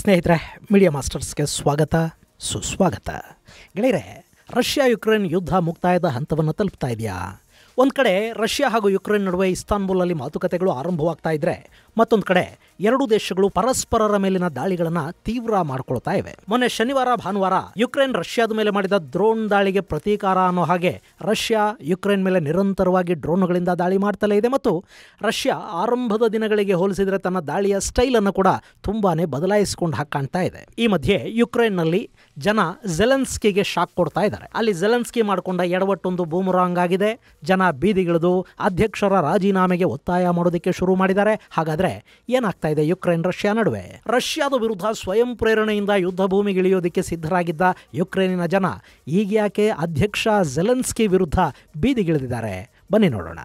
ಸ್ನೇಹಿತರೆ, ಮೀಡಿಯಾ ಮಾಸ್ಟರ್ಸ್ಗೆ ಸ್ವಾಗತ ಸುಸ್ವಾಗತ. ಗೆಳೆಯರೆ, ರಷ್ಯಾ ಯುಕ್ರೇನ್ ಯುದ್ಧ ಮುಕ್ತಾಯದ ಹಂತವನ್ನು ತಲುಪ್ತಾ ಇದೆಯಾ? ಒಂದು ಕಡೆ ರಷ್ಯಾ ಹಾಗೂ ಯುಕ್ರೇನ್ ನಡುವೆ ಇಸ್ತಾನ್ಬುಲ್ನಲ್ಲಿ ಮಾತುಕತೆಗಳು ಆರಂಭವಾಗ್ತಾ ಇದ್ರೆ, ಮತ್ತೊಂದು ಕಡೆ ಎರಡೂ ದೇಶಗಳು ಪರಸ್ಪರರ ಮೇಲಿನ ದಾಳಿಗಳನ್ನು ತೀವ್ರ ಮಾಡ್ಕೊಳ್ತಾ ಇವೆ. ಮೊನ್ನೆ ಶನಿವಾರ ಭಾನುವಾರ ಯುಕ್ರೇನ್ ರಷ್ಯಾದ ಮೇಲೆ ಮಾಡಿದ ಡ್ರೋನ್ ದಾಳಿಗೆ ಪ್ರತೀಕಾರ ಅನ್ನೋ ಹಾಗೆ ರಷ್ಯಾ ಯುಕ್ರೇನ್ ಮೇಲೆ ನಿರಂತರವಾಗಿ ಡ್ರೋನ್ಗಳಿಂದ ದಾಳಿ ಮಾಡ್ತಲೇ ಇದೆ. ಮತ್ತು ರಷ್ಯಾ ಆರಂಭದ ದಿನಗಳಿಗೆ ಹೋಲಿಸಿದರೆ ತನ್ನ ದಾಳಿಯ ಸ್ಟೈಲನ್ನು ಕೂಡ ತುಂಬಾನೇ ಬದಲಾಯಿಸಿಕೊಂಡು ಕಾಣ್ತಾ ಇದೆ. ಈ ಮಧ್ಯೆ ಯುಕ್ರೇನ್ನಲ್ಲಿ ಜನ ಜೆಲೆನ್ಸ್ಕಿಗೆ ಶಾಕ್ ಕೊಡ್ತಾ ಇದ್ದಾರೆ. ಅಲ್ಲಿ ಜೆಲೆನ್ಸ್ಕಿ ಮಾಡಿಕೊಂಡ ಎಡವಟ್ಟೊಂದು ಬೂಮರಾಂಗ್ ಆಗಿದೆ. ಜನ ಬೀದಿಗಿಳಿದು ಅಧ್ಯಕ್ಷರ ರಾಜೀನಾಮೆಗೆ ಒತ್ತಾಯ ಮಾಡೋದಕ್ಕೆ ಶುರು ಮಾಡಿದ್ದಾರೆ. ಹಾಗಾದ್ರೆ ಏನಾಗ್ತಾ ಇದೆ ಯುಕ್ರೇನ್ ರಷ್ಯಾ ನಡುವೆ? ರಷ್ಯಾದ ವಿರುದ್ಧ ಸ್ವಯಂ ಪ್ರೇರಣೆಯಿಂದ ಯುದ್ಧ ಭೂಮಿಗಿಳಿಯೋದಕ್ಕೆ ಸಿದ್ಧರಾಗಿದ್ದ ಯುಕ್ರೇನಿನ ಜನ ಈಗ ಯಾಕೆ ಅಧ್ಯಕ್ಷ ಜೆಲೆನ್ಸ್ಕಿ ವಿರುದ್ಧ ಬೀದಿಗಿಳಿದಿದ್ದಾರೆ? ಬನ್ನಿ ನೋಡೋಣ.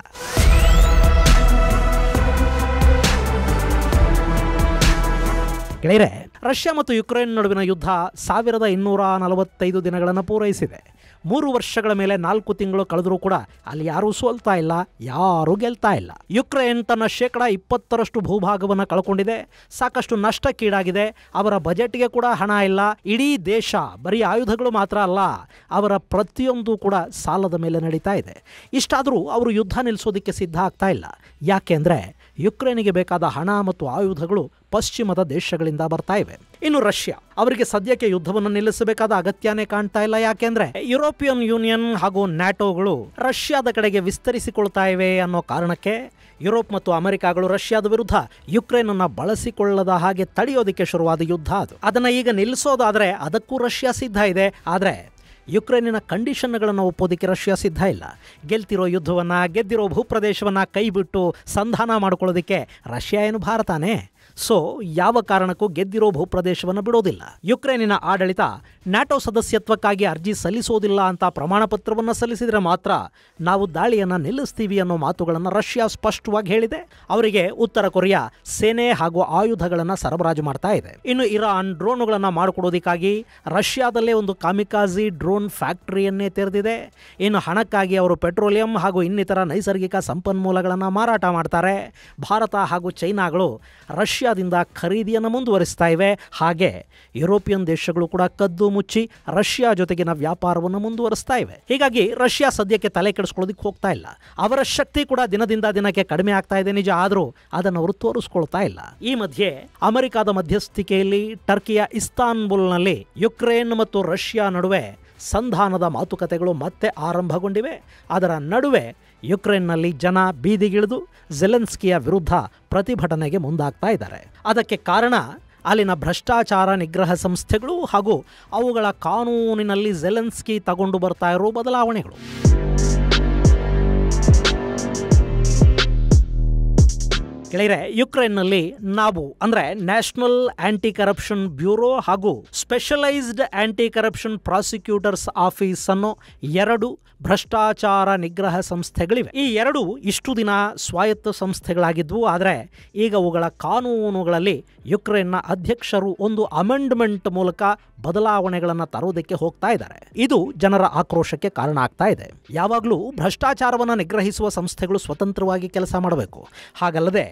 ಗೆಳೆಯರೆ, ರಷ್ಯಾ ಮತ್ತು ಯುಕ್ರೇನ್ ನಡುವಿನ ಯುದ್ಧ 1245 ದಿನಗಳನ್ನು ಪೂರೈಸಿದೆ. 3 ವರ್ಷಗಳ ಮೇಲೆ 4 ತಿಂಗಳು ಕಳೆದರೂ ಕೂಡ ಅಲ್ಲಿ ಯಾರೂ ಸೋಲ್ತಾ ಇಲ್ಲ, ಯಾರೂ ಗೆಲ್ತಾ ಇಲ್ಲ. ಯುಕ್ರೇನ್ ತನ್ನ 20% ಭೂಭಾಗವನ್ನು ಕಳ್ಕೊಂಡಿದೆ, ಸಾಕಷ್ಟು ನಷ್ಟಕ್ಕೀಡಾಗಿದೆ. ಅವರ ಬಜೆಟ್ಗೆ ಕೂಡ ಹಣ ಇಲ್ಲ. ಇಡೀ ದೇಶ ಬರೀ ಆಯುಧಗಳು ಮಾತ್ರ ಅಲ್ಲ, ಅವರ ಪ್ರತಿಯೊಂದು ಕೂಡ ಸಾಲದ ಮೇಲೆ ನಡೀತಾ ಇದೆ. ಇಷ್ಟಾದರೂ ಅವರು ಯುದ್ಧ ನಿಲ್ಲಿಸೋದಕ್ಕೆ ಸಿದ್ಧ ಆಗ್ತಾ ಇಲ್ಲ. ಯಾಕೆ ಅಂದರೆ ಯುಕ್ರೇನಿಗೆ ಬೇಕಾದ ಹಣ ಮತ್ತು ಆಯುಧಗಳು ಪಶ್ಚಿಮದ ದೇಶಗಳಿಂದ ಬರ್ತಾ ಇವೆ. ಇನ್ನು ರಷ್ಯಾ ಅವರಿಗೆ ಸದ್ಯಕ್ಕೆ ಯುದ್ಧವನ್ನು ನಿಲ್ಲಿಸಬೇಕಾದ ಅಗತ್ಯನೇ ಕಾಣ್ತಾ ಇಲ್ಲ. ಯಾಕೆಂದ್ರೆ ಯುರೋಪಿಯನ್ ಯೂನಿಯನ್ ಹಾಗೂ ನ್ಯಾಟೋಗಳು ರಷ್ಯಾದ ಕಡೆಗೆ ವಿಸ್ತರಿಸಿಕೊಳ್ತಾ ಇವೆ ಅನ್ನೋ ಕಾರಣಕ್ಕೆ ಯುರೋಪ್ ಮತ್ತು ಅಮೆರಿಕಾಗಳು ರಷ್ಯಾದ ವಿರುದ್ಧ ಯುಕ್ರೇನ್ ಅನ್ನ ಬಳಸಿಕೊಳ್ಳದ ಹಾಗೆ ತಡೆಯೋದಕ್ಕೆ ಶುರುವಾದ ಯುದ್ಧ ಅದು. ಅದನ್ನ ಈಗ ನಿಲ್ಲಿಸೋದಾದ್ರೆ ಅದಕ್ಕೂ ರಷ್ಯಾ ಸಿದ್ಧ ಇದೆ. ಆದರೆ ಯುಕ್ರೇನಿನ ಕಂಡೀಷನ್ಗಳನ್ನು ಒಪ್ಪೋದಕ್ಕೆ ರಷ್ಯಾ ಸಿದ್ಧ ಇಲ್ಲ. ಗೆಲ್ತಿರೋ ಯುದ್ಧವನ್ನು, ಗೆದ್ದಿರೋ ಭೂಪ್ರದೇಶವನ್ನು ಕೈಬಿಟ್ಟು ಸಂಧಾನ ಮಾಡ್ಕೊಳ್ಳೋದಕ್ಕೆ ರಷ್ಯಾ ಏನು ಭಾರತಾನೇ? ಸೊ ಯಾವ ಕಾರಣಕ್ಕೂ ಗೆದ್ದಿರೋ ಭೂಪ್ರದೇಶವನ್ನು ಬಿಡೋದಿಲ್ಲ. ಯುಕ್ರೇನಿನ ಆಡಳಿತ ನ್ಯಾಟೋ ಸದಸ್ಯತ್ವಕ್ಕಾಗಿ ಅರ್ಜಿ ಸಲ್ಲಿಸೋದಿಲ್ಲ ಅಂತ ಪ್ರಮಾಣ ಪತ್ರವನ್ನು ಸಲ್ಲಿಸಿದರೆ ಮಾತ್ರ ನಾವು ದಾಳಿಯನ್ನು ನಿಲ್ಲಿಸ್ತೀವಿ ಅನ್ನೋ ಮಾತುಗಳನ್ನು ರಷ್ಯಾ ಸ್ಪಷ್ಟವಾಗಿ ಹೇಳಿದೆ. ಅವರಿಗೆ ಉತ್ತರ ಕೊರಿಯಾ ಸೇನೆ ಹಾಗೂ ಆಯುಧಗಳನ್ನು ಸರಬರಾಜು ಮಾಡ್ತಾ ಇದೆ. ಇನ್ನು ಇರಾನ್ ಡ್ರೋನ್ಗಳನ್ನು ಮಾಡಿಕೊಡೋದಕ್ಕಾಗಿ ರಷ್ಯಾದಲ್ಲೇ ಒಂದು ಕಾಮಿಕಾಜಿ ಡ್ರೋನ್ ಫ್ಯಾಕ್ಟರಿಯನ್ನೇ ತೆರೆದಿದೆ. ಇನ್ನು ಹಣಕ್ಕಾಗಿ ಅವರು ಪೆಟ್ರೋಲಿಯಂ ಹಾಗೂ ಇನ್ನಿತರ ನೈಸರ್ಗಿಕ ಸಂಪನ್ಮೂಲಗಳನ್ನು ಮಾರಾಟ ಮಾಡ್ತಾರೆ. ಭಾರತ ಹಾಗೂ ಚೈನಾಗಳು ರಷ್ಯಾದಿಂದ ಖರೀದಿಯನ್ನು ಮುಂದುವರಿಸ್ತಾ ಇವೆ. ಹಾಗೆ ಯುರೋಪಿಯನ್ ದೇಶಗಳು ಕೂಡ ಕದ್ದು ಮುಚ್ಚಿ ರಷ್ಯಾ ಜೊತೆಗಿನ ವ್ಯಾಪಾರವನ್ನು ಮುಂದುವರಿಸ್ತಾ ಇವೆ. ಹೀಗಾಗಿ ರಷ್ಯಾ ಸದ್ಯಕ್ಕೆ ತಲೆ ಕೆಡಿಸ್ಕೊಳ್ಳೋದಕ್ಕೆ ಹೋಗ್ತಾ ಇಲ್ಲ. ಅವರ ಶಕ್ತಿ ಕೂಡ ದಿನದಿಂದ ದಿನಕ್ಕೆ ಕಡಿಮೆ ಆಗ್ತಾ ಇದೆ ನಿಜ, ಆದರೂ ಅದನ್ನು ಅವರು ತೋರಿಸ್ಕೊಳ್ತಾ ಇಲ್ಲ. ಈ ಮಧ್ಯೆ ಅಮೆರಿಕದ ಮಧ್ಯಸ್ಥಿಕೆಯಲ್ಲಿ ಟರ್ಕಿಯ ಇಸ್ತಾನ್ಬುಲ್ನಲ್ಲಿ ಯುಕ್ರೇನ್ ಮತ್ತು ರಷ್ಯಾ ನಡುವೆ ಸಂಧಾನದ ಮಾತುಕತೆಗಳು ಮತ್ತೆ ಆರಂಭಗೊಂಡಿವೆ. ಅದರ ನಡುವೆ ಯುಕ್ರೇನ್ನಲ್ಲಿ ಜನ ಬೀದಿಗಿಳಿದು ಜೆಲೆನ್ಸ್ಕಿಯ ವಿರುದ್ಧ ಪ್ರತಿಭಟನೆಗೆ ಮುಂದಾಗ್ತಾ ಇದ್ದಾರೆ. ಅದಕ್ಕೆ ಕಾರಣ ಅಲ್ಲಿನ ಭ್ರಷ್ಟಾಚಾರ ನಿಗ್ರಹ ಸಂಸ್ಥೆಗಳು ಹಾಗೂ ಅವುಗಳ ಕಾನೂನಿನಲ್ಲಿ ಜೆಲೆನ್ಸ್ಕಿ ತಗೊಂಡು ಬರ್ತಾ ಇರೋ ಬದಲಾವಣೆಗಳು. ಗೆಳೆಯರೆ, ಯುಕ್ರೇನ್ನಲ್ಲಿ ನಾವು ಅಂದರೆ ನ್ಯಾಷನಲ್ ಆಂಟಿ ಕರಪ್ಷನ್ ಬ್ಯೂರೋ ಹಾಗೂ specialised aunty corruption prosecutors office ಅನ್ನೋ 2 ಭ್ರಷ್ಟಾಚಾರ ನಿಗ್ರಹ ಸಂಸ್ಥೆಗಳಿವೆ. ಈ 2 ಇಷ್ಟು ದಿನ ಸ್ವಾಯತ್ತ ಸಂಸ್ಥೆಗಳಾಗಿದ್ವು. ಆದರೆ ಈಗ ಅವುಗಳ ಕಾನೂನುಗಳಲ್ಲಿ ಯುಕ್ರೇನ್ನ ಅಧ್ಯಕ್ಷರು ಒಂದು ಅಮೆಂಡ್ಮೆಂಟ್ ಮೂಲಕ ಬದಲಾವಣೆಗಳನ್ನು ತರೋದಕ್ಕೆ ಹೋಗ್ತಾ ಇದ್ದಾರೆ. ಇದು ಜನರ ಆಕ್ರೋಶಕ್ಕೆ ಕಾರಣ ಆಗ್ತಾ ಇದೆ. ಯಾವಾಗಲೂ ಭ್ರಷ್ಟಾಚಾರವನ್ನು ನಿಗ್ರಹಿಸುವ ಸಂಸ್ಥೆಗಳು ಸ್ವತಂತ್ರವಾಗಿ ಕೆಲಸ ಮಾಡಬೇಕು. ಹಾಗಲ್ಲದೆ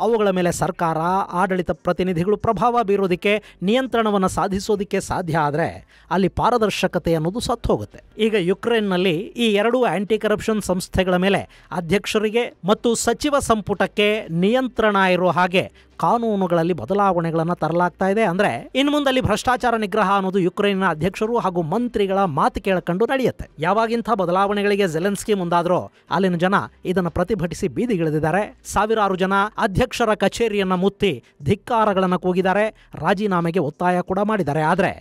ಅವುಗಳ ಮೇಲೆ ಸರ್ಕಾರ, ಆಡಳಿತ ಪ್ರತಿನಿಧಿಗಳು ಪ್ರಭಾವ ಬೀರೋದಕ್ಕೆ, ನಿಯಂತ್ರಣವನ್ನು ಸಾಧಿಸೋದಕ್ಕೆ ಸಾಧ್ಯ ಆದರೆ ಅಲ್ಲಿ ಪಾರದರ್ಶಕತೆ ಅನ್ನೋದು ಸತ್ತು ಹೋಗುತ್ತೆ. ಈಗ ಯುಕ್ರೇನ್ನಲ್ಲಿ ಈ 2 ಆಂಟಿ ಕರಪ್ಷನ್ ಸಂಸ್ಥೆಗಳ ಮೇಲೆ ಅಧ್ಯಕ್ಷರಿಗೆ ಮತ್ತು ಸಚಿವ ಸಂಪುಟಕ್ಕೆ ನಿಯಂತ್ರಣ ಇರೋ ಹಾಗೆ ಕಾನೂನುಗಳಲ್ಲಿ ಬದಲಾವಣೆಗಳನ್ನು ತರಲಾಗ್ತಾ ಇದೆ. ಅಂದರೆ ಇನ್ನು ಮುಂದಲ್ಲಿ ಭ್ರಷ್ಟಾಚಾರ ನಿಗ್ರಹ ಅನ್ನೋದು ಯುಕ್ರೇನ್ನ ಅಧ್ಯಕ್ಷರು ಹಾಗೂ ಮಂತ್ರಿಗಳ ಮಾತು ಕೇಳಿಕೊಂಡು ನಡೆಯುತ್ತೆ. ಯಾವಾಗಿಂಥ ಬದಲಾವಣೆಗಳಿಗೆ ಜೆಲೆನ್ಸ್ಕಿ ಮುಂದಾದ್ರೋ ಅಲ್ಲಿನ ಜನ ಇದನ್ನು ಪ್ರತಿಭಟಿಸಿ ಬೀದಿಗಿಳಿದಿದ್ದಾರೆ. ಸಾವಿರಾರು ಜನ ಅಧ್ಯಕ್ಷರ ಕಚೇರಿಯನ್ನು ಮುತ್ತಿ ಧಿಕ್ಕಾರಗಳನ್ನು ಕೂಗಿದ್ದಾರೆ, ರಾಜೀನಾಮೆಗೆ ಒತ್ತಾಯ ಕೂಡ ಮಾಡಿದ್ದಾರೆ. ಆದರೆ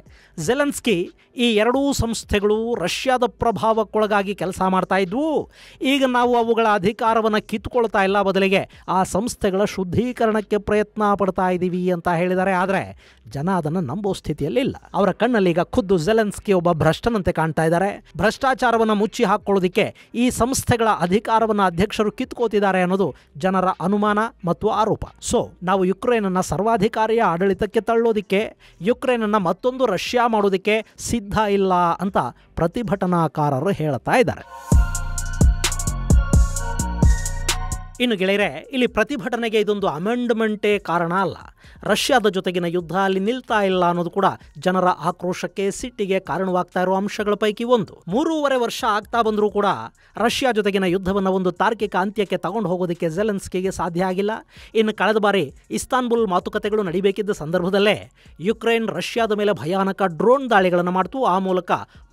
ಜೆಲೆನ್ಸ್ಕಿ ಈ 2 ಸಂಸ್ಥೆಗಳು ರಷ್ಯಾದ ಪ್ರಭಾವಕ್ಕೊಳಗಾಗಿ ಕೆಲಸ ಮಾಡ್ತಾ ಇದ್ವು, ಈಗ ನಾವು ಅವುಗಳ ಅಧಿಕಾರವನ್ನು ಕಿತ್ತುಕೊಳ್ತಾ ಇಲ್ಲ, ಬದಲಿಗೆ ಆ ಸಂಸ್ಥೆಗಳ ಶುದ್ಧೀಕರಣಕ್ಕೆ ಪ್ರಯತ್ನ ಪಡ್ತಾ ಇದ್ದೀವಿ ಅಂತ ಹೇಳಿದ್ದಾರೆ. ಆದರೆ ಜನ ಅದನ್ನು ನಂಬೋ ಸ್ಥಿತಿಯಲ್ಲಿ ಇಲ್ಲ. ಅವರ ಕಣ್ಣಲ್ಲಿ ಈಗ ಖುದ್ದು ಜೆಲೆನ್ಸ್ಕಿ ಒಬ್ಬ ಭ್ರಷ್ಟನಂತೆ ಕಾಣ್ತಾ ಇದ್ದಾರೆ. ಭ್ರಷ್ಟಾಚಾರವನ್ನು ಮುಚ್ಚಿ ಹಾಕೊಳ್ಳೋದಿಕ್ಕೆ ಈ ಸಂಸ್ಥೆಗಳ ಅಧಿಕಾರವನ್ನು ಅಧ್ಯಕ್ಷರು ಕಿತ್ಕೋತಿದ್ದಾರೆ ಅನ್ನೋದು ಜನರ ಅನುಮಾನ ಮತ್ತು ಆರೋಪ. ಸೊ ನಾವು ಯುಕ್ರೇನನ್ನ ಸರ್ವಾಧಿಕಾರಿಯ ಆಡಳಿತಕ್ಕೆ ತಳ್ಳೋದಿಕ್ಕೆ, ಯುಕ್ರೇನನ್ನ ಮತ್ತೊಂದು ರಷ್ಯಾ ಮಾಡೋದಿಕ್ಕೆ ಸಿದ್ಧ ಇಲ್ಲ ಅಂತ ಪ್ರತಿಭಟನಾಕಾರರು ಹೇಳ್ತಾ ಇದ್ದಾರೆ. ಇನ್ನು ಗೆಳೆಯರೆ, ಇಲ್ಲಿ ಪ್ರತಿಭಟನೆಗೆ ಇದೊಂದು ಅಮೆಂಡ್ಮೆಂಟೇ ಕಾರಣ ಅಲ್ಲ. ರಷ್ಯಾದ ಜೊತೆಗಿನ ಯುದ್ಧ ಅಲ್ಲಿ ನಿಲ್ತಾ ಇಲ್ಲ ಅನ್ನೋದು ಕೂಡ ಜನರ ಆಕ್ರೋಶಕ್ಕೆ, ಸಿಟ್ಟಿಗೆ ಕಾರಣವಾಗ್ತಾ ಇರೋ ಅಂಶಗಳ ಪೈಕಿ ಒಂದು. 3.5 ವರ್ಷ ಆಗ್ತಾ ಬಂದರೂ ಕೂಡ ರಷ್ಯಾ ಜೊತೆಗಿನ ಯುದ್ಧವನ್ನು ಒಂದು ತಾರ್ಕಿಕ ಅಂತ್ಯಕ್ಕೆ ತಗೊಂಡು ಹೋಗೋದಕ್ಕೆ ಜೆಲೆನ್ಸ್ಕಿಗೆ ಸಾಧ್ಯ ಆಗಿಲ್ಲ. ಇನ್ನು ಕಳೆದ ಬಾರಿ ಇಸ್ತಾನ್ಬುಲ್ ಮಾತುಕತೆಗಳು ನಡೀಬೇಕಿದ್ದ ಸಂದರ್ಭದಲ್ಲೇ ಯುಕ್ರೇನ್ ರಷ್ಯಾದ ಮೇಲೆ ಭಯಾನಕ ಡ್ರೋನ್ ದಾಳಿಗಳನ್ನು ಮಾಡ್ತು. ಆ ಮೂಲಕ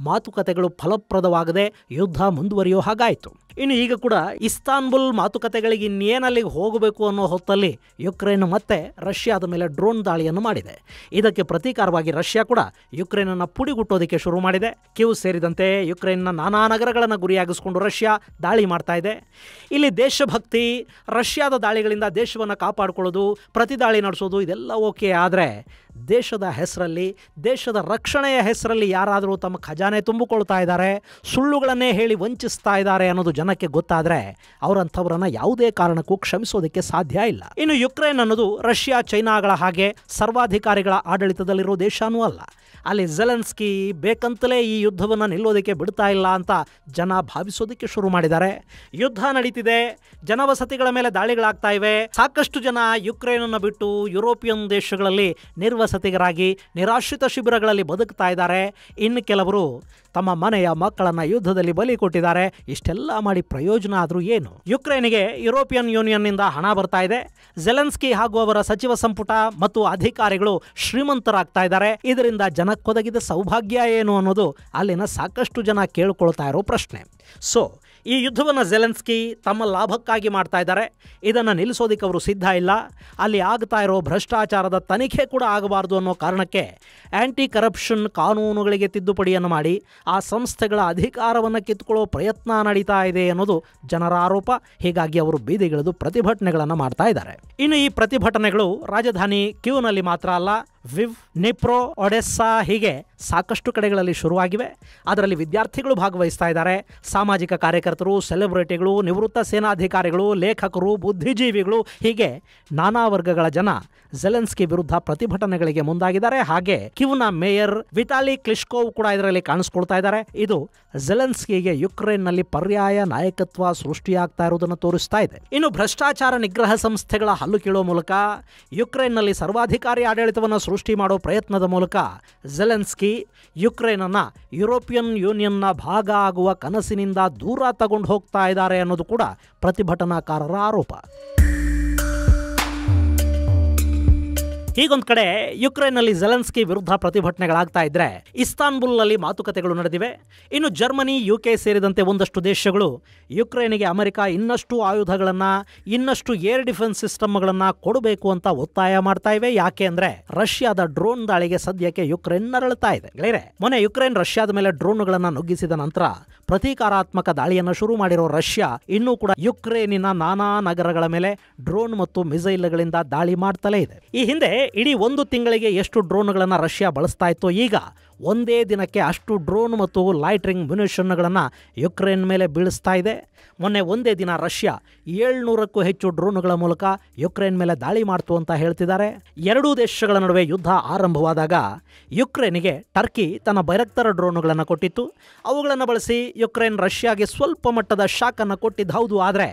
ಮಾತುಕತೆಗಳು ಫಲಪ್ರದವಾಗದೆ ಯುದ್ಧ ಮುಂದುವರಿಯೋ ಹಾಗಾಯಿತು. ಇನ್ನು ಈಗ ಕೂಡ ಇಸ್ತಾನ್ಬುಲ್ ಮಾತುಕತೆಗಳಿಗೆ ಇನ್ನೇನಲ್ಲಿಗೆ ಹೋಗಬೇಕು ಅನ್ನೋ ಹೊತ್ತಲ್ಲಿ ಯುಕ್ರೇನ್ ಮತ್ತೆ ರಷ್ಯಾದ ಮೇಲೆ ಡ್ರೋನ್ ದಾಳಿಯನ್ನು ಮಾಡಿದೆ. ಇದಕ್ಕೆ ಪ್ರತೀಕಾರವಾಗಿ ರಷ್ಯಾ ಕೂಡ ಯುಕ್ರೇನನ್ನು ಪುಡಿಗುಟ್ಟೋದಕ್ಕೆ ಶುರು ಮಾಡಿದೆ. ಕೀವ್ ಸೇರಿದಂತೆ ಯುಕ್ರೇನ್ನ ನಾನಾ ನಗರಗಳನ್ನು ಗುರಿಯಾಗಿಸಿಕೊಂಡು ರಷ್ಯಾ ದಾಳಿ ಮಾಡ್ತಾ ಇದೆ. ಇಲ್ಲಿ ದೇಶಭಕ್ತಿ, ರಷ್ಯಾದ ದಾಳಿಗಳಿಂದ ದೇಶವನ್ನು ಕಾಪಾಡಿಕೊಳ್ಳೋದು, ಪ್ರತಿದಾಳಿ ನಡೆಸೋದು ಇದೆಲ್ಲ ಓಕೆ. ಆದರೆ ದೇಶದ ಹೆಸರಲ್ಲಿ, ದೇಶದ ರಕ್ಷಣೆಯ ಹೆಸರಲ್ಲಿ ಯಾರಾದರೂ ತಮ್ಮ ಖಜಾನೆ ತುಂಬಿಕೊಳ್ತಾ ಇದ್ದಾರೆ, ಸುಳ್ಳುಗಳನ್ನೇ ಹೇಳಿ ವಂಚಿಸ್ತಾ ಇದ್ದಾರೆ ಅನ್ನೋದು ಜನಕ್ಕೆ ಗೊತ್ತಾದರೆ ಅವರಂಥವರನ್ನು ಯಾವುದೇ ಕಾರಣಕ್ಕೂ ಕ್ಷಮಿಸೋದಕ್ಕೆ ಸಾಧ್ಯ ಇಲ್ಲ. ಇನ್ನು ಯುಕ್ರೇನ್ ಅನ್ನೋದು ರಷ್ಯಾ, ಚೈನಾಗಳ ಹಾಗೆ ಸರ್ವಾಧಿಕಾರಿಗಳ ಆಡಳಿತದಲ್ಲಿರೋ ದೇಶನೂ ಅಲ್ಲ. ಅಲ್ಲಿ ಜೆಲೆನ್ಸ್ಕಿ ಬೇಕಂತಲೇ ಈ ಯುದ್ಧವನ್ನು ನಿಲ್ಲೋದಕ್ಕೆ ಬಿಡ್ತಾ ಇಲ್ಲ ಅಂತ ಜನ ಭಾವಿಸೋದಕ್ಕೆ ಶುರು ಮಾಡಿದ್ದಾರೆ. ಯುದ್ಧ ನಡೀತಿದೆ, ಜನವಸತಿಗಳ ಮೇಲೆ ದಾಳಿಗಳಾಗ್ತಾ ಇವೆ. ಸಾಕಷ್ಟು ಜನ ಯುಕ್ರೇನನ್ನು ಬಿಟ್ಟು ಯುರೋಪಿಯನ್ ದೇಶಗಳಲ್ಲಿ ನಿರ್ವಸತಿಗರಾಗಿ ನಿರಾಶ್ರಿತ ಶಿಬಿರಗಳಲ್ಲಿ ಬದುಕ್ತಾ ಇದ್ದಾರೆ. ಇನ್ನು ಕೆಲವರು ತಮ್ಮ ಮನೆಯ ಮಕ್ಕಳನ್ನು ಯುದ್ಧದಲ್ಲಿ ಬಲಿ ಕೊಟ್ಟಿದ್ದಾರೆ. ಇಷ್ಟೆಲ್ಲ ಮಾಡಿ ಪ್ರಯೋಜನ ಆದರೂ ಏನು? ಯುಕ್ರೇನಿಗೆ ಯುರೋಪಿಯನ್ ಯೂನಿಯನ್ನಿಂದ ಹಣ ಬರ್ತಾ ಇದೆ. ಜೆಲೆನ್ಸ್ಕಿ ಹಾಗೂ ಅವರ ಸಚಿವ ಸಂಪುಟ ಮತ್ತು ಅಧಿಕಾರಿಗಳು ಶ್ರೀಮಂತರಾಗ್ತಾ ಇದ್ದಾರೆ. ಇದರಿಂದ ಜನಕ್ಕೊದಗಿದ ಸೌಭಾಗ್ಯ ಏನು ಅನ್ನೋದು ಅಲ್ಲಿನ ಸಾಕಷ್ಟು ಜನ ಕೇಳ್ಕೊಳ್ತಾ ಇರೋ ಪ್ರಶ್ನೆ. ಸೊ ಈ ಯುದ್ಧವನ್ನು ಜೆಲೆನ್ಸ್ಕಿ ತಮ್ಮ ಲಾಭಕ್ಕಾಗಿ ಮಾಡ್ತಾ ಇದ್ದಾರೆ. ಇದನ್ನು ನಿಲ್ಲಿಸೋದಕ್ಕೆ ಅವರು ಸಿದ್ಧ ಇಲ್ಲ. ಅಲ್ಲಿ ಆಗ್ತಾ ಇರೋ ಭ್ರಷ್ಟಾಚಾರದ ತನಿಖೆ ಕೂಡ ಆಗಬಾರ್ದು ಅನ್ನೋ ಕಾರಣಕ್ಕೆ ಆ್ಯಂಟಿ ಕರಪ್ಷನ್ ಕಾನೂನುಗಳಿಗೆ ತಿದ್ದುಪಡಿಯನ್ನು ಮಾಡಿ ಆ ಸಂಸ್ಥೆಗಳ ಅಧಿಕಾರವನ್ನು ಕಿತ್ತುಕೊಳ್ಳೋ ಪ್ರಯತ್ನ ನಡೀತಾ ಇದೆ ಅನ್ನೋದು ಜನರ ಆರೋಪ. ಹೀಗಾಗಿ ಅವರು ಬೀದಿಗಿಳಿದು ಪ್ರತಿಭಟನೆಗಳನ್ನು ಮಾಡ್ತಾ ಇದ್ದಾರೆ. ಇನ್ನು ಈ ಪ್ರತಿಭಟನೆಗಳು ರಾಜಧಾನಿ ಕ್ಯೂನಲ್ಲಿ ಮಾತ್ರ ಅಲ್ಲ, ವಿವ್, ನಿಪ್ರೋ, ಒಡೆಸ್ಸಾ ಹೀಗೆ ಸಾಕಷ್ಟು ಕಡೆಗಳಲ್ಲಿ ಶುರುವಾಗಿವೆ. ಅದರಲ್ಲಿ ವಿದ್ಯಾರ್ಥಿಗಳು ಭಾಗವಹಿಸ್ತಾ ಇದ್ದಾರೆ. ಸಾಮಾಜಿಕ ಕಾರ್ಯಕರ್ತರು, ಸೆಲೆಬ್ರಿಟಿಗಳು, ನಿವೃತ್ತ ಸೇನಾಧಿಕಾರಿಗಳು, ಲೇಖಕರು, ಬುದ್ಧಿಜೀವಿಗಳು ಹೀಗೆ ನಾನಾ ವರ್ಗಗಳ ಜನ ಜೆಲೆನ್ಸ್ಕಿ ವಿರುದ್ಧ ಪ್ರತಿಭಟನೆಗಳಿಗೆ ಮುಂದಾಗಿದ್ದಾರೆ. ಹಾಗೆ ಕಿವ್ನ ಮೇಯರ್ ವಿಟಾಲಿ ಕ್ಲಿಶ್ಕೋವ್ ಕೂಡ ಇದರಲ್ಲಿ ಕಾಣಿಸ್ಕೊಳ್ತಾ ಇದ್ದಾರೆ. ಇದು ಜೆಲೆನ್ಸ್ಕಿಗೆ ಯುಕ್ರೇನ್ನಲ್ಲಿ ಪರ್ಯಾಯ ನಾಯಕತ್ವ ಸೃಷ್ಟಿಯಾಗ್ತಾ ಇರುವುದನ್ನು ತೋರಿಸ್ತಾ ಇದೆ. ಇನ್ನು ಭ್ರಷ್ಟಾಚಾರ ನಿಗ್ರಹ ಸಂಸ್ಥೆಗಳ ಹಲ್ಲು ಕೀಳೋ ಮೂಲಕ ಯುಕ್ರೇನ್ನಲ್ಲಿ ಸರ್ವಾಧಿಕಾರಿ ಆಡಳಿತವನ್ನು ಸೃಷ್ಟಿ ಮಾಡೋ ಪ್ರಯತ್ನದ ಮೂಲಕ ಜೆಲೆನ್ಸ್ಕಿ ಯುಕ್ರೇನನ್ನು ಯುರೋಪಿಯನ್ ಯೂನಿಯನ್ನ ಭಾಗ ಆಗುವ ಕನಸಿನಿಂದ ದೂರ ತಗೊಂಡು ಹೋಗ್ತಾ ಇದ್ದಾರೆ ಅನ್ನೋದು ಕೂಡ ಪ್ರತಿಭಟನಾಕಾರರ ಆರೋಪ. ಹೀಗೊಂದು ಕಡೆ ಯುಕ್ರೇನ್ನಲ್ಲಿ ಜೆಲೆನ್ಸ್ಕಿ ವಿರುದ್ಧ ಪ್ರತಿಭಟನೆಗಳಾಗ್ತಾ ಇದ್ರೆ ಇಸ್ತಾನ್ಬುಲ್ನಲ್ಲಿ ಮಾತುಕತೆಗಳು ನಡೆದಿವೆ. ಇನ್ನು ಜರ್ಮನಿ, UK ಸೇರಿದಂತೆ ಒಂದಷ್ಟು ದೇಶಗಳು ಯುಕ್ರೇನಿಗೆ ಅಮೆರಿಕ ಇನ್ನಷ್ಟು ಆಯುಧಗಳನ್ನು, ಇನ್ನಷ್ಟು ಏರ್ ಡಿಫೆನ್ಸ್ ಸಿಸ್ಟಮ್ಗಳನ್ನು ಕೊಡಬೇಕು ಅಂತ ಒತ್ತಾಯ ಮಾಡ್ತಾ ಇವೆ. ಯಾಕೆ ಅಂದ್ರೆ ರಷ್ಯಾದ ಡ್ರೋನ್ ದಾಳಿಗೆ ಸದ್ಯಕ್ಕೆ ಯುಕ್ರೇನ್ ನರಳುತ್ತಾ ಇದೆ. ಮೊನ್ನೆ ಯುಕ್ರೇನ್ ರಷ್ಯಾದ ಮೇಲೆ ಡ್ರೋನ್ಗಳನ್ನು ನುಗ್ಗಿಸಿದ ನಂತರ ಪ್ರತೀಕಾರಾತ್ಮಕ ದಾಳಿಯನ್ನು ಶುರು ಮಾಡಿರೋ ರಷ್ಯಾ ಇನ್ನೂ ಕೂಡ ಯುಕ್ರೇನಿನ ನಾನಾ ನಗರಗಳ ಮೇಲೆ ಡ್ರೋನ್ ಮತ್ತು ಮಿಸೈಲ್ಗಳಿಂದ ದಾಳಿ ಮಾಡ್ತಲೇ ಇದೆ. ಈ ಹಿಂದೆ ಇಡೀ 1 ತಿಂಗಳಿಗೆ ಎಷ್ಟು ಡ್ರೋನ್ಗಳನ್ನು ರಷ್ಯಾ ಬಳಸ್ತಾ ಇತ್ತು, ಈಗ ಒಂದೇ ದಿನಕ್ಕೆ ಅಷ್ಟು ಡ್ರೋನ್ ಮತ್ತು ಲೈಟ್ರಿಂಗ್ ಮ್ಯುನಿಷನ್ಗಳನ್ನು ಯುಕ್ರೇನ್ ಮೇಲೆ ಬೀಳಿಸ್ತಾ ಇದೆ. ಮೊನ್ನೆ ಒಂದೇ ದಿನ ರಷ್ಯಾ 700ಕ್ಕೂ ಹೆಚ್ಚು ಡ್ರೋನ್ಗಳ ಮೂಲಕ ಯುಕ್ರೇನ್ ಮೇಲೆ ದಾಳಿ ಮಾಡ್ತು ಅಂತ ಹೇಳ್ತಿದ್ದಾರೆ. ಎರಡೂ ದೇಶಗಳ ನಡುವೆ ಯುದ್ಧ ಆರಂಭವಾದಾಗ ಯುಕ್ರೇನಿಗೆ ಟರ್ಕಿ ತನ್ನ ಬೈರಕ್ತರ ಡ್ರೋನ್ಗಳನ್ನು ಕೊಟ್ಟಿತ್ತು. ಅವುಗಳನ್ನು ಬಳಸಿ ಯುಕ್ರೇನ್ ರಷ್ಯಾಗೆ ಸ್ವಲ್ಪ ಮಟ್ಟದ ಶಾಕನ್ನು ಕೊಟ್ಟಿದ್ದು ಹೌದು. ಆದರೆ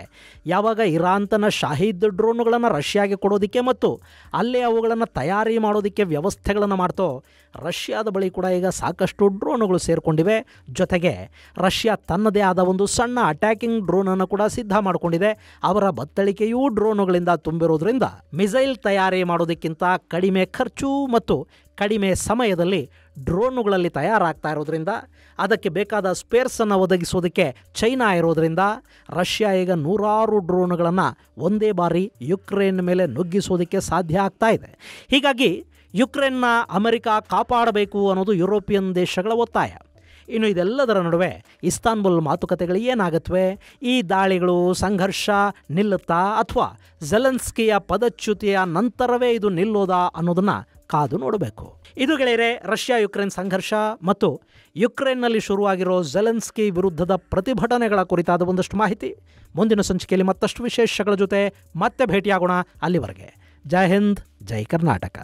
ಯಾವಾಗ ಇರಾನ್ ತನ್ನ ಶಾಹಿದ್ ಡ್ರೋನ್ಗಳನ್ನು ರಷ್ಯಾಗೆ ಕೊಡೋದಕ್ಕೆ ಮತ್ತು ಅಲ್ಲೇ ಅವುಗಳನ್ನು ತಯಾರಿ ಮಾಡೋದಕ್ಕೆ ವ್ಯವಸ್ಥೆಗಳನ್ನು ಮಾಡ್ತೋ, ರಷ್ಯಾದ ಬಳಿ ಕೂಡ ಈಗ ಸಾಕಷ್ಟು ಡ್ರೋನ್ಗಳು ಸೇರಿಕೊಂಡಿವೆ. ಜೊತೆಗೆ ರಷ್ಯಾ ತನ್ನದೇ ಆದ ಒಂದು ಸಣ್ಣ ಅಟ್ಯಾಕಿಂಗ್ ಡ್ರೋನನ್ನು ಕೂಡ ಸಿದ್ಧ ಮಾಡಿಕೊಂಡಿದೆ. ಅವರ ಬತ್ತಳಿಕೆಯೂ ಡ್ರೋನುಗಳಿಂದ ತುಂಬಿರೋದ್ರಿಂದ ಮಿಸೈಲ್ ತಯಾರಿ ಮಾಡೋದಕ್ಕಿಂತ ಕಡಿಮೆ ಖರ್ಚು ಮತ್ತು ಕಡಿಮೆ ಸಮಯದಲ್ಲಿ ಡ್ರೋನುಗಳಲ್ಲಿ ತಯಾರಾಗ್ತಾ ಇರೋದ್ರಿಂದ, ಅದಕ್ಕೆ ಬೇಕಾದ ಸ್ಪೇರ್ಸನ್ನು ಒದಗಿಸೋದಕ್ಕೆ ಚೈನಾ ಇರೋದ್ರಿಂದ ರಷ್ಯಾ ಈಗ 100 ಡ್ರೋನ್ಗಳನ್ನು ಒಂದೇ ಬಾರಿ ಯುಕ್ರೇನ್ ಮೇಲೆ ನುಗ್ಗಿಸೋದಕ್ಕೆ ಸಾಧ್ಯ ಆಗ್ತಾ ಇದೆ. ಹೀಗಾಗಿ ಯುಕ್ರೇನ್ನ ಅಮೆರಿಕ ಕಾಪಾಡಬೇಕು ಅನ್ನೋದು ಯುರೋಪಿಯನ್ ದೇಶಗಳ ಒತ್ತಾಯ. ಇನ್ನು ಇದೆಲ್ಲದರ ನಡುವೆ ಇಸ್ತಾನ್ಬುಲ್ ಮಾತುಕತೆಗಳು ಏನಾಗತ್ವೆ? ಈ ದಾಳಿಗಳು, ಸಂಘರ್ಷ ನಿಲ್ಲುತ್ತಾ ಅಥವಾ ಜೆಲೆನ್ಸ್ಕಿಯ ಪದಚ್ಯುತಿಯ ನಂತರವೇ ಇದು ನಿಲ್ಲೋದಾ ಅನ್ನೋದನ್ನು ಕಾದು ನೋಡಬೇಕು. ಇದು ಗೆಳೆಯರೆ ರಷ್ಯಾ ಯುಕ್ರೇನ್ ಸಂಘರ್ಷ ಮತ್ತು ಯುಕ್ರೇನ್ನಲ್ಲಿ ಶುರುವಾಗಿರೋ ಜೆಲೆನ್ಸ್ಕಿ ವಿರುದ್ಧದ ಪ್ರತಿಭಟನೆಗಳ ಕುರಿತಾದ ಒಂದಷ್ಟು ಮಾಹಿತಿ. ಮುಂದಿನ ಸಂಚಿಕೆಯಲ್ಲಿ ಮತ್ತಷ್ಟು ವಿಶೇಷಗಳ ಜೊತೆ ಮತ್ತೆ ಭೇಟಿಯಾಗೋಣ. ಅಲ್ಲಿವರೆಗೆ ಜೈ ಹಿಂದ್, ಜೈ ಕರ್ನಾಟಕ.